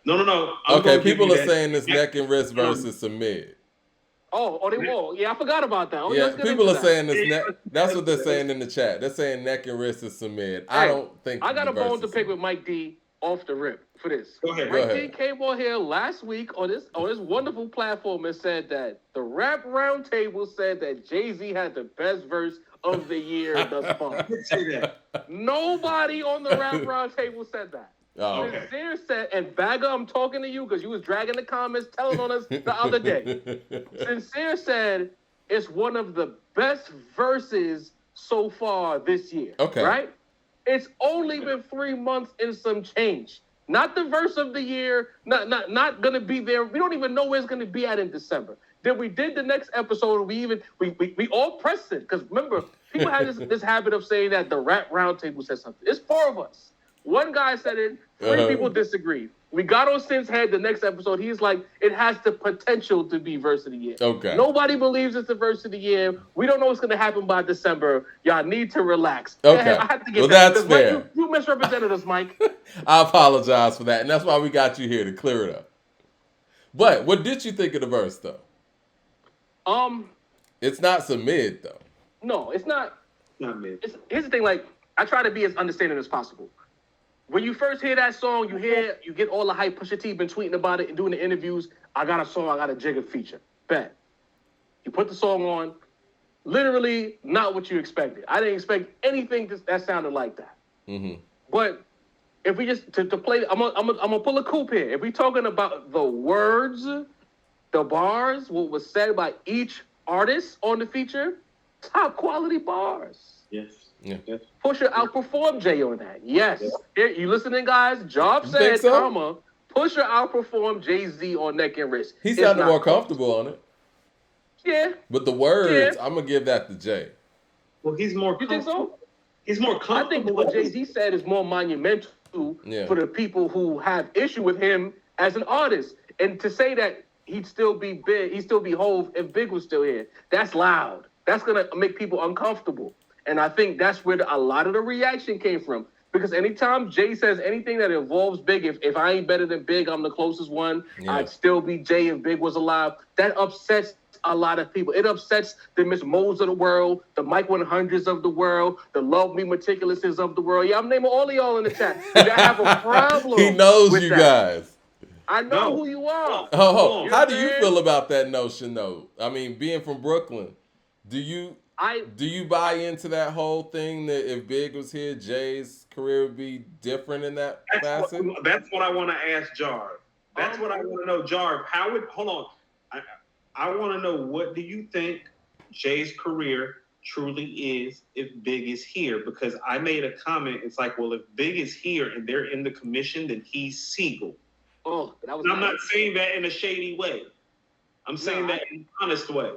No. Okay, people are saying this neck and wrist versus submit. They will. Yeah, I forgot about that. Oh, yeah, Yeah, let's get people into are that. saying this neck. That's what they're saying in the chat. They're saying neck and wrist is submit. I Hey, don't think I got the a bone verse to is pick with submit. Mike D off the rip for this. Go ahead. Go Mike D ahead. came on here last week on this wonderful platform and said that the Rap Roundtable said that Jay-Z had the best verse of the year thus far. Say that. Nobody on the Rap Roundtable said that. Oh, Okay. Sincere said, and Bagger, I'm talking to you because you was dragging the comments, telling on us the other day. Sincere said it's one of the best verses so far this year. Okay. Right? It's only been 3 months and some change. Not the verse of the year. Not gonna be there. We don't even know where it's gonna be at in December. Then we did the next episode. We all pressed it because remember people had this habit of saying that the Rap Roundtable said something. It's four of us. One guy said it. 3 people disagreed. We got on Sin's head the next episode. He's like, it has the potential to be verse of the year. Okay. Nobody believes it's the verse of the year. We don't know what's going to happen by December. Y'all need to relax. Okay. I have to get Well, that. that's 'Cause, Mike, fair. you misrepresented us, Mike. I apologize for that, and that's why we got you here to clear it up. But what did you think of the verse, though? Um, It's not submit, though. no, it's not. Not me. Here's the thing. Like, I try to be as understanding as possible. When you first hear that song, you get all the hype. Pusha T been tweeting about it and doing the interviews. I got a song, I got a Jigga feature. Bet. You put the song on, literally not what you expected. I didn't expect anything that sounded like that. Mm-hmm. But if we just to play, I'm gonna pull a coup here. If we talking about the words, the bars, what was said by each artist on the feature, top quality bars. Yes. Yeah. Yes. Pusha outperformed Jay on that. Yes. Yeah. Here, you listening, guys? Jarv You said, think so? comma, Pusha outperformed Jay-Z on Neck and Wrist. He It's sounded not more close. comfortable on it. Yeah. But the words, Yeah. I'm going to give that to Jay. Well, he's more. You think so? He's more I think comfortable. what Jay-Z said is more monumental Yeah. for the people who have issue with him as an artist. And to say that he'd still be big, he'd still be Hove if Big was still here, that's loud. That's going to make people uncomfortable. And I think that's where a lot of the reaction came from. Because anytime Jay says anything that involves Big, if I ain't better than Big, I'm the closest one, Yeah. I'd still be Jay if Big was alive. That upsets a lot of people. It upsets the Miss Mo's of the world, the Mike 100s of the world, the Love Me Meticulouses of the world. Yeah, I'm naming all of y'all in the chat. I have a problem. He knows with you that. guys. I know No. who you are. Oh, You how know do what you I'm feel saying? about that notion, though? I mean, being from Brooklyn, do you buy into that whole thing that if Big was here, Jay's career would be different in that facet? That's what I want to ask Jarv. That's what I want to know, Jarv. How would hold on? I want to know, what do you think Jay's career truly is if Big is here? Because I made a comment. It's like, well, if Big is here and they're in the commission, then he's Siegel. Oh, that was And I'm nice. not saying that in a shady way. I'm saying that in an honest way.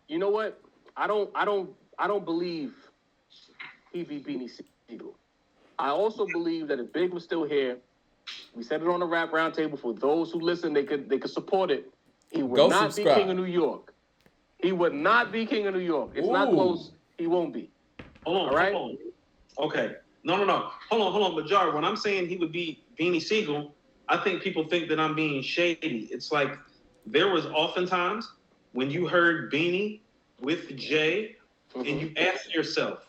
You know what? I don't believe he beat Beanie Siegel. I also believe that if Big was still here, we said it on the Rap Roundtable. For those who listen, they could support it. He would Go not subscribe. be king of New York. He would not be king of New York. It's not Ooh. close. He won't be. Hold on, All right? hold on. Okay. No. Hold on. But Jar, when I'm saying he would be Beanie Siegel, I think people think that I'm being shady. It's like there was oftentimes when you heard Beanie with Jay, and you ask yourself,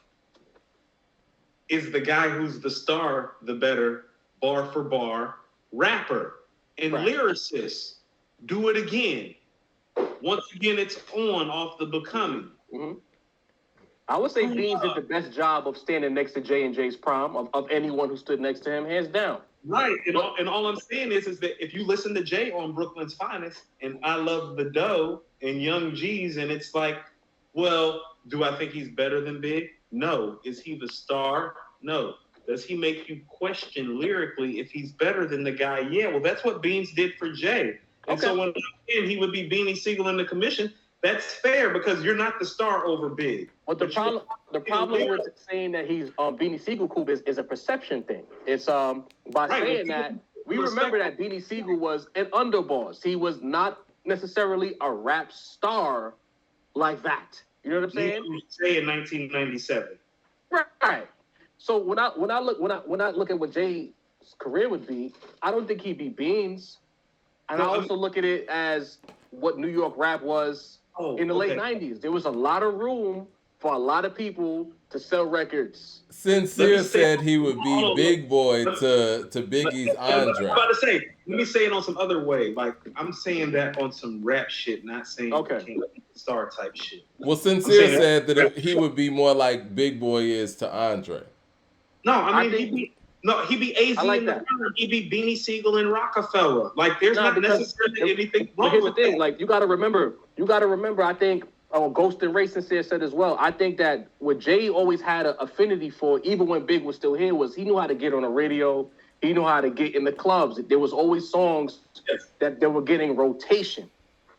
is the guy who's the star the better bar for bar rapper? And Right. lyricists do it again. Once again, it's on off the Becoming. Mm-hmm. I would say Beans did the best job of standing next to Jay and Jay's prom of anyone who stood next to him, hands down. Right. And all I'm saying is that if you listen to Jay on Brooklyn's Finest and I Love the Dough and Young G's, and it's like, well, do I think he's better than Big? No. Is he the star? No. Does he make you question lyrically if he's better than the guy? Yeah. Well, that's what Beans did for Jay. And so when he would be Beanie Siegel in the commission, that's fair because you're not the star over Big. But the problem with saying that he's Beanie Siegel cool is a perception thing. It's by Right, saying well, that we remember that Beanie Siegel was an underboss. He was not necessarily a rap star like that. You know what I'm saying? Jay in 1997. Right. So when I look at what Jay career would be, I don't think he'd be Beans. And I also look at it as what New York rap was in the late 90s. There was a lot of room for a lot of people to sell records. Sincere said he would be Big Boy to Biggie's Andre. I'm about to say, let me say it on some other way. Like, I'm saying that on some rap shit, not saying star type shit. Well, Sincere said that he would be more like Big Boy is to Andre. No, I mean, he'd be AZ in the front. He'd be Beanie Siegel and Rockefeller. Like, there's not necessarily anything wrong here's with the thing. that. Like, you got to remember, I think, Ghost and Ray Sincere said as well, I think that what Jay always had an affinity for, even when Big was still here, was he knew how to get on the radio. He knew how to get in the clubs. There was always songs that they were getting rotation.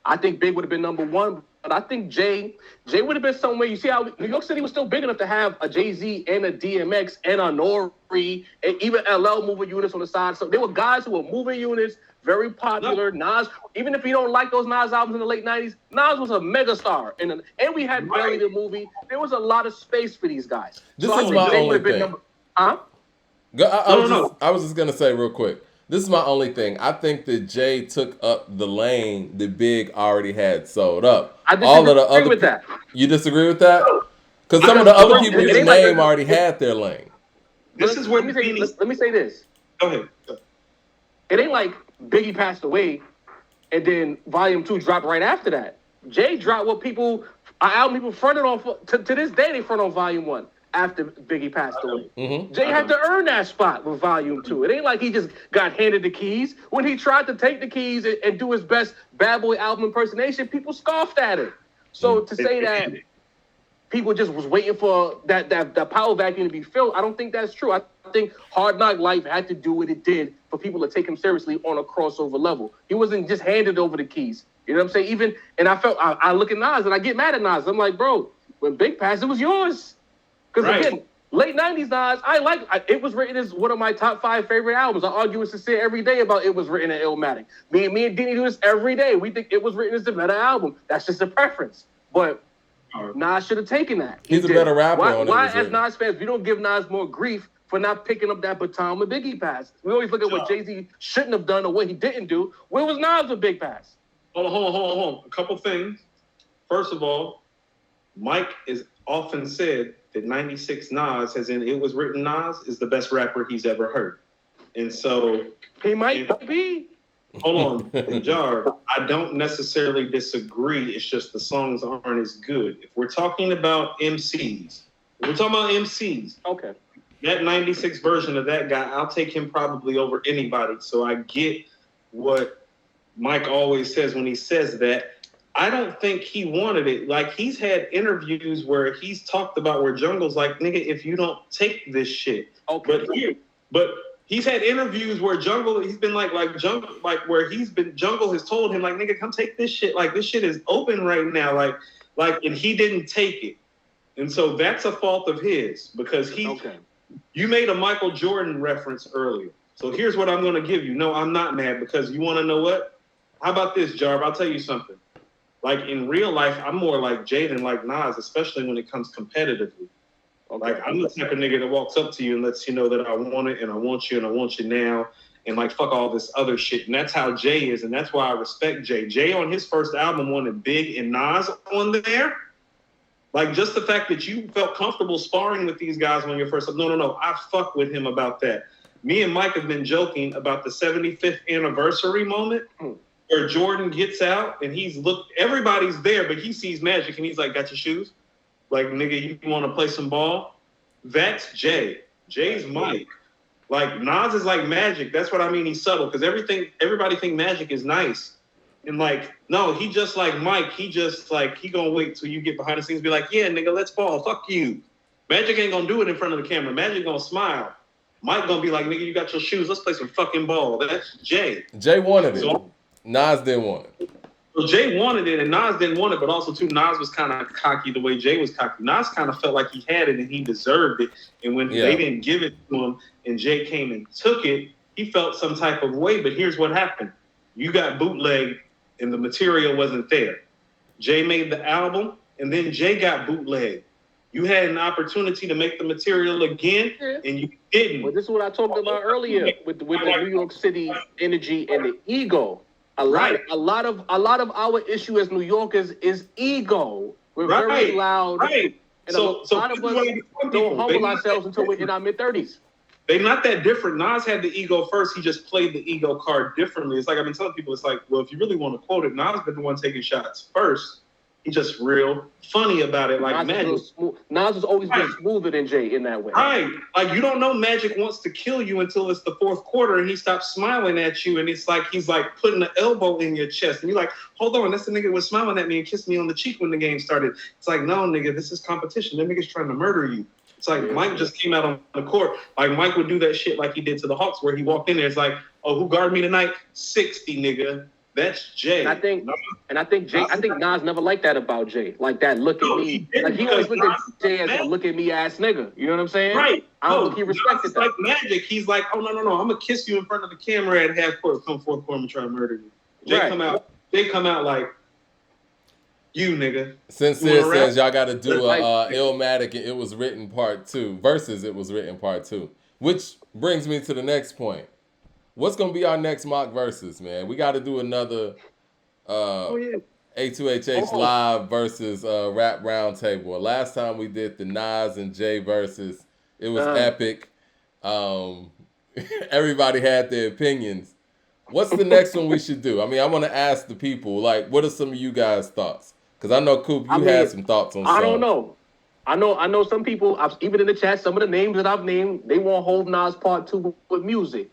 I think Big would have been number one, but I think Jay would have been somewhere. You see how New York City was still big enough to have a Jay-Z and a DMX and a Nori and even LL moving units on the side. So there were guys who were moving units, very popular. Nas, even if you don't like those Nas albums in the late 90s, Nas was a megastar. And we had Barry the movie. There was a lot of space for these guys. This is my only thing. I was just going to say real quick. This is my only thing. I think that Jay took up the lane that Big already had sold up. I disagree with that. You disagree with that? Because some of the other people you name already had their lane. This is where let me say this. Go ahead. It ain't like Biggie passed away and then Volume 2 dropped right after that. Jay dropped what album people fronted on to this day. They front on Volume 1. After Biggie passed away. Mm-hmm. Jay had to earn that spot with Volume 2. It ain't like he just got handed the keys. When he tried to take the keys and do his best Bad Boy album impersonation, people scoffed at it. So to say that people just was waiting for that power vacuum to be filled, I don't think that's true. I think Hard Knock Life had to do what it did for people to take him seriously on a crossover level. He wasn't just handed over the keys. You know what I'm saying? I look at Nas and I get mad at Nas. I'm like, bro, when Big passed, it was yours. Because again, late 90s Nas, it was written as one of my top 5 favorite albums. I argue with Sincere every day about It Was Written at Illmatic. Me and Denny do this every day. We think It Was Written as the better album. That's just a preference. But Nas should have taken that. He's a better rapper. Why as Nas fans, we don't give Nas more grief for not picking up that baton when Biggie passed? We always look at what Jay-Z shouldn't have done or what he didn't do. Where was Nas with Big Pass? Hold on. A couple things. First of all, Mike is often said that 96 Nas, as in It Was Written Nas, is the best rapper he's ever heard. And so... He might be. Hold on. Jarv, I don't necessarily disagree. It's just the songs aren't as good. If we're talking about MCs, okay. That 96 version of that guy, I'll take him probably over anybody. So I get what Mike always says when he says that. I don't think he wanted it. Like, he's had interviews where he's talked about where Jungle's like, nigga, if you don't take this shit. Okay. But he's had interviews where Jungle has told him, like, nigga, come take this shit. Like, this shit is open right now. And he didn't take it. And so that's a fault of his because you made a Michael Jordan reference earlier. So here's what I'm going to give you. No, I'm not mad because you want to know what? How about this, Jarv? I'll tell you something. Like, in real life, I'm more like Jay than like Nas, especially when it comes competitively. Okay. Like, I'm the type of nigga that walks up to you and lets you know that I want it and I want you and I want you now and, like, fuck all this other shit. And that's how Jay is, and that's why I respect Jay. Jay on his first album wanted Big and Nas on there. Like, just the fact that you felt comfortable sparring with these guys on your first album. No. I fuck with him about that. Me and Mike have been joking about the 75th anniversary moment. Where Jordan gets out and everybody's there, but he sees Magic and he's like, got your shoes? Like, nigga, you want to play some ball? That's Jay. Jay's Mike. Like, Nas is like Magic. That's what I mean. He's subtle because everybody think Magic is nice. And like, no, he just like Mike. He just like, he gonna wait till you get behind the scenes and be like, yeah, nigga, let's ball. Fuck you. Magic ain't gonna do it in front of the camera. Magic gonna smile. Mike gonna be like, nigga, you got your shoes. Let's play some fucking ball. That's Jay. Jay wanted it. Nas didn't want it. Well, Jay wanted it, and Nas didn't want it, but also, too, Nas was kind of cocky the way Jay was cocky. Nas kind of felt like he had it and he deserved it, and when they didn't give it to him and Jay came and took it, he felt some type of way, but here's what happened. You got bootlegged, and the material wasn't there. Jay made the album, and then Jay got bootlegged. You had an opportunity to make the material again, and you didn't. Well, this is what I talked about earlier with the New York City energy and the ego. A lot of our issue as New Yorkers is ego. We're very loud. Right. And a lot of us don't humble ourselves until we're in our mid-30s. They're not that different. Nas had the ego first. He just played the ego card differently. It's like I've been telling people, it's like, well, if you really want to quote it, Nas been the one taking shots first. He's just real funny about it, like Magic. Nas has always been smoother than Jay in that way. Right. Like, you don't know Magic wants to kill you until it's the fourth quarter and he stops smiling at you and it's like he's like putting an elbow in your chest. And you're like, hold on, that's the nigga that was smiling at me and kissed me on the cheek when the game started. It's like, no, nigga, this is competition. That nigga's trying to murder you. It's like Mike just came out on the court. Like Mike would do that shit like he did to the Hawks where he walked in there. It's like, oh, who guarded me tonight? 60, nigga. That's Jay. And I think Nas never liked that about Jay. Like that look at me. He always looked at Jay as a look at me ass nigga. You know what I'm saying? Right. I don't think he respected that. Like Magic. He's like, oh no. I'm gonna kiss you in front of the camera at half court, come fourth quarter and try to murder you. Jay come out like, you nigga. Sincere says y'all gotta do a Illmatic and It Was Written Part 2 versus It Was Written Part 2. Which brings me to the next point. What's gonna be our next mock versus, man? We got to do another A2HH live versus Rap Roundtable. Last time we did the Nas and Jay versus, it was epic. Everybody had their opinions. What's the next one we should do? I mean, I want to ask the people, like, what are some of you guys' thoughts? Because I know Coop, you had some thoughts on. I don't know. I know some people. Even in the chat, some of the names that I've named, they want Hov Nas Part 2 with music.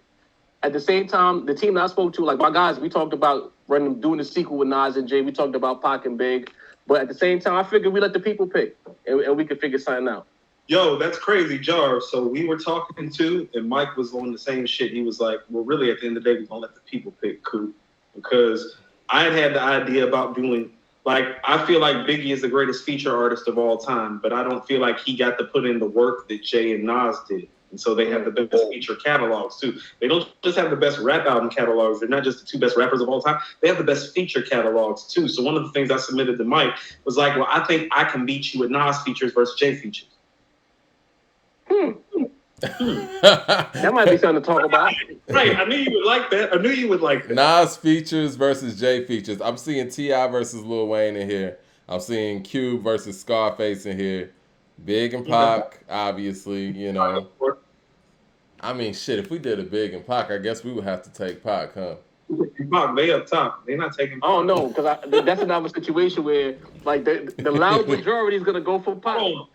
At the same time, the team that I spoke to, like my guys, we talked about doing the sequel with Nas and Jay. We talked about Pac and Big. But at the same time, I figured we let the people pick and we could figure something out. Yo, that's crazy, Jarv. So we were talking to, and Mike was on the same shit. He was like, well, really, at the end of the day, we're going to let the people pick, Coop. Because I had the idea about doing, like, I feel like Biggie is the greatest feature artist of all time, but I don't feel like he got to put in the work that Jay and Nas did. And so they have the best feature catalogs, too. They don't just have the best rap album catalogs. They're not just the two best rappers of all time. They have the best feature catalogs, too. So one of the things I submitted to Mike was like, well, I think I can beat you with Nas features versus Jay features. That might be something to talk about. Right. I knew you would like that. Nas features versus Jay features. I'm seeing T.I. versus Lil Wayne in here. I'm seeing Cube versus Scarface in here. Big and Pac, obviously, you know. I mean, shit, if we did a Big and Pac, I guess we would have to take Pac, huh? Pac, they up top. They're not taking Pac. Oh, no, because that's another situation where, like, the loud majority is going to go for Pac. Hold on.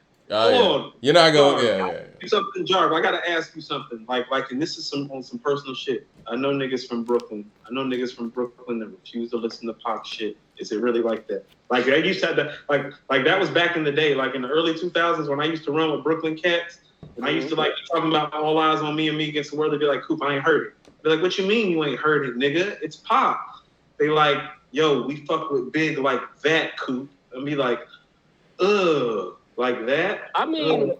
You're not going, yeah. Do something, Jarv. I got to ask you something. Like, and this is on some personal shit. I know niggas from Brooklyn that refuse to listen to Pac shit. Is it really like that? Like, I used to have that, like that was back in the day, like in the early 2000s when I used to run with Brooklyn Cats. And I used to like talking about All Eyes on Me and Me Against the World. They'd be like, Coop, I ain't heard it. They're like, what you mean you ain't heard it, nigga? It's Pac. They like, yo, we fuck with Big like that, Coop. And be like, like that? I mean,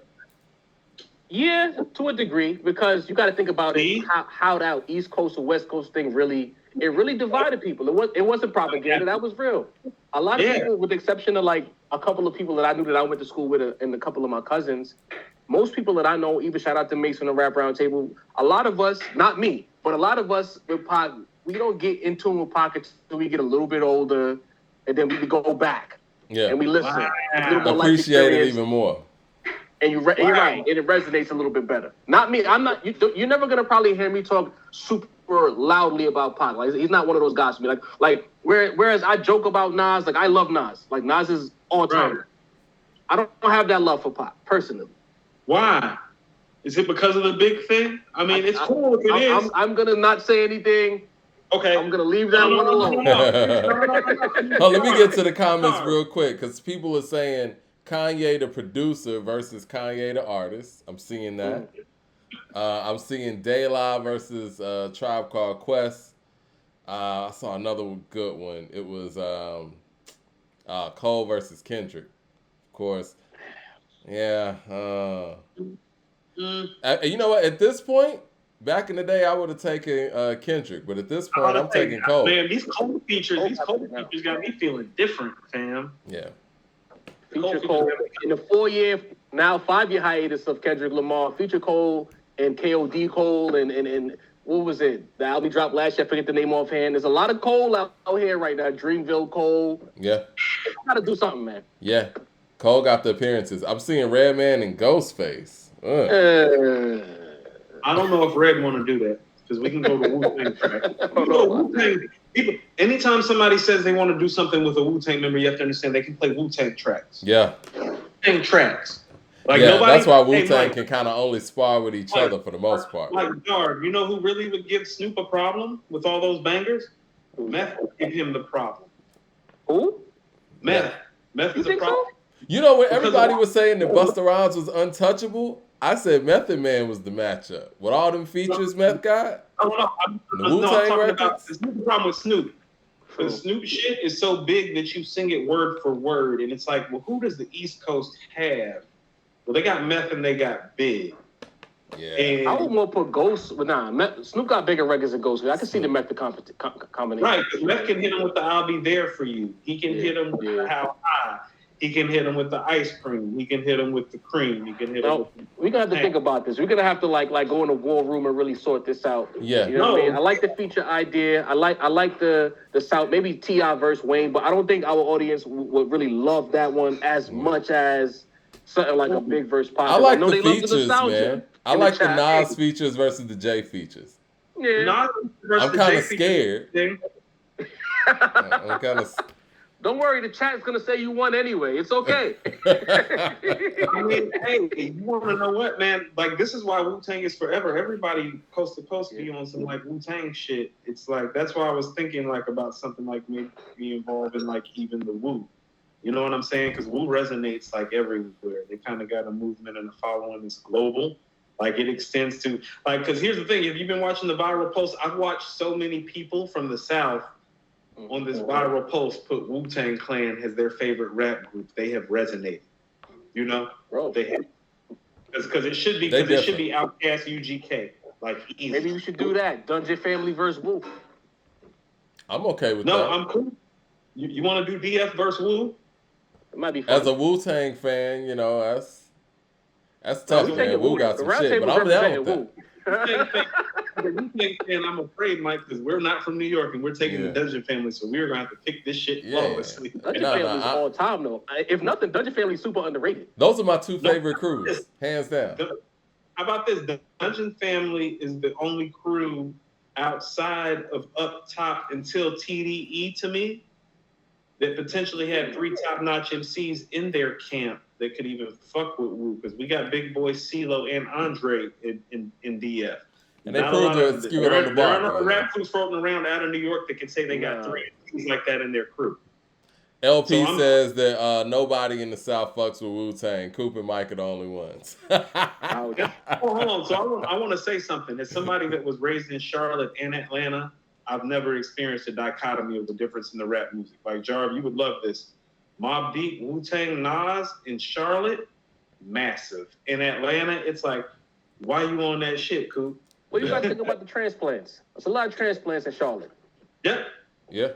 yeah, to a degree, because you got to think about it, how that East Coast or West Coast thing really divided people. It wasn't propaganda. That was real. A lot of people, with the exception of like a couple of people that I knew that I went to school with and a couple of my cousins, most people that I know, even shout out to Mace from the Rap Roundtable, a lot of us, not me, but a lot of us with Pac, we don't get in tune with Pac until we get a little bit older, and then we can go back. Yeah. And we listen. Appreciate it even more. And you're right, and it resonates a little bit better. Not me. You're never gonna probably hear me talk super loudly about Pac. Like, he's not one of those guys to me. Like whereas I joke about Nas, like I love Nas. Like Nas is all time. Right. I don't have that love for Pac personally. Why? Is it because of the Big thing? I mean, it's cool if it is. I'm gonna not say anything. Okay. I'm gonna leave that one alone. Oh, let me get to the comments real quick, because people are saying Kanye the producer versus Kanye the artist. I'm seeing that. I'm seeing De La versus Tribe Called Quest. I saw another good one. It was Cole versus Kendrick, of course. Yeah. You know what? At this point, back in the day, I would have taken Kendrick, but at this point, I'm taking Cole. Man, these Cole features got me feeling different, fam. Yeah. Feature Cole in the 4 year now 5-year hiatus of Kendrick Lamar, Future Cole and KOD Cole and what was it? The album he dropped last year, I forget the name offhand. There's a lot of Cole out here right now. Dreamville Cole. Yeah. Gotta do something, man. Yeah. Cole got the appearances. I'm seeing Redman and Ghostface. I don't know if Red want to do that because we can go to Wu-Tang track. Wu-Tang, people, anytime somebody says they want to do something with a Wu-Tang member, you have to understand they can play Wu-Tang tracks. Yeah. Wu-Tang tracks. Like yeah, nobody, that's why Wu-Tang can kind of only spar with each other for the most part. Like Jarv, you know who really would give Snoop a problem with all those bangers? Meth would give him the problem. Who? Meth. Meth is a problem. So? You know, when everybody was saying that Busta Rhymes was untouchable, I said Method Man was the matchup. With all them features Meth got, I'm talking about this new problem with Snoop. The Snoop shit is so big that you sing it word for word, and it's like, well, who does the East Coast have? Well, they got Meth and they got Big. Yeah. And I would more put Ghost, but Snoop got bigger records than Ghost. I can see the Meth combination. Right, because Meth can hit him with the I'll Be There For You. He can hit him with the How High. He can hit him with the ice cream. He can hit him with the cream. He can hit him with the... We're going to have to think about this. We're going to have to like go in a war room and really sort this out. Yeah. You know what I mean? I like the feature idea. I like the South, maybe T.I. versus Wayne, but I don't think our audience would really love that one as much as something like a Big verse Pop. I like the features, man. I like the Nas features versus the J features. Yeah. I'm kind of scared. I'm kind of... Don't worry, the chat's gonna say you won anyway. It's okay. I mean, hey, you want to know what, man? Like, this is why Wu-Tang is forever. Everybody coast to coast be on some like Wu-Tang shit. It's like that's why I was thinking like about something like maybe involved in like even the Wu. You know what I'm saying? Because Wu resonates like everywhere. They kind of got a movement and a following that's global. Like it extends to like because here's the thing: if you've been watching the viral posts, I've watched so many people from the South. On this viral post, put Wu-Tang Clan as their favorite rap group. They have resonated, you know. Bro, they have because it should be Outkast, UGK. Like easy. Maybe we should do that. Dungeon Family versus Wu. I'm okay with that. No, I'm cool. You want to do DF versus Wu? It might be fun. As a Wu-Tang fan, you know that's tough, man. Wu got some shit, but I'm down with that. I'm afraid, Mike, because we're not from New York and we're taking the Dungeon Family, so we're gonna have to pick this shit flawlessly. Dungeon Family's all time though. If nothing, Dungeon Family's super underrated. Those are my two favorite crews, hands down. How about this? The Dungeon Family is the only crew outside of Up Top until TDE to me that potentially had 3 top-notch MCs in their camp that could even fuck with Wu, because we got Big Boy, CeeLo, and Andre in DF. And they proved to skew it on the bar. There are no rap crews floating around out of New York that can say they got 3 things like that in their crew. LP says that nobody in the South fucks with Wu-Tang. Coop and Mike are the only ones. Hold on. So I want to say something. As somebody that was raised in Charlotte and Atlanta, I've never experienced a dichotomy of the difference in the rap music. Like, Jarv, you would love this. Mobb Deep, Wu-Tang, Nas in Charlotte, massive. In Atlanta, it's like, why you on that shit, Coop? What do you guys think about the transplants? There's a lot of transplants in Charlotte. Yeah.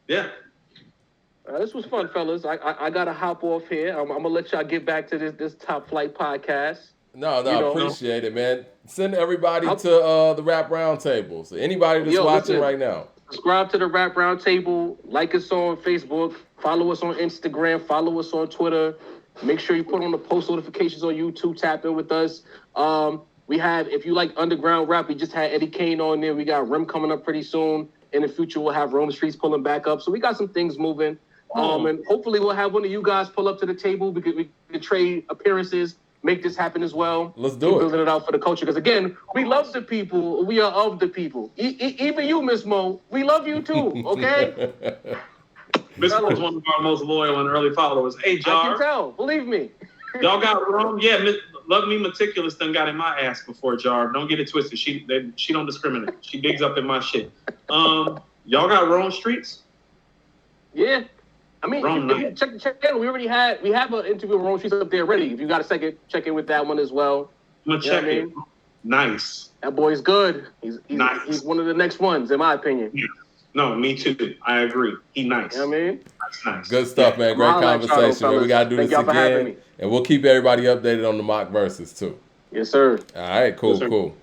This was fun, fellas. I got to hop off here. I'm going to let y'all get back to this Top Flight podcast. No, appreciate it, man. Send everybody to the Rap Roundtable. So anybody that's watching right now. Subscribe to the Rap Roundtable. Like us on Facebook. Follow us on Instagram. Follow us on Twitter. Make sure you put on the post notifications on YouTube. Tap in with us. We have, if you like underground rap, we just had Eddie Kane on there. We got Rim coming up pretty soon. In the future, we'll have Rome Streets pulling back up. So we got some things moving. And hopefully we'll have one of you guys pull up to the table because we can trade appearances, make this happen as well. Let's do it. Building it out for the culture. Because again, we love the people. We are of the people. Even you, Miss Mo, we love you too, okay? Miss Mo is one of our most loyal and early followers. Hey, Jarv. I can tell. Believe me. Y'all got Rome? Yeah, Love Me Meticulous done got in my ass before, Jarv. Don't get it twisted. She don't discriminate. She digs up in my shit. Y'all got Rome Streets? Yeah. I mean, if you check in. We have an interview with Rome Streets up there already. If you got a second, check in with that one as well. I'm gonna check it. Nice. That boy's good. He's nice. He's one of the next ones, in my opinion. Yeah. No, me too. I agree. He nice. You know what I mean? That's nice. Good stuff, man. Great I'll let y'all know, conversation, man. We fellas. gotta do Thank this y'all for having again, me. and we'll keep everybody updated on the mock verses too. Yes, sir. All right, cool, Yes, sir. cool.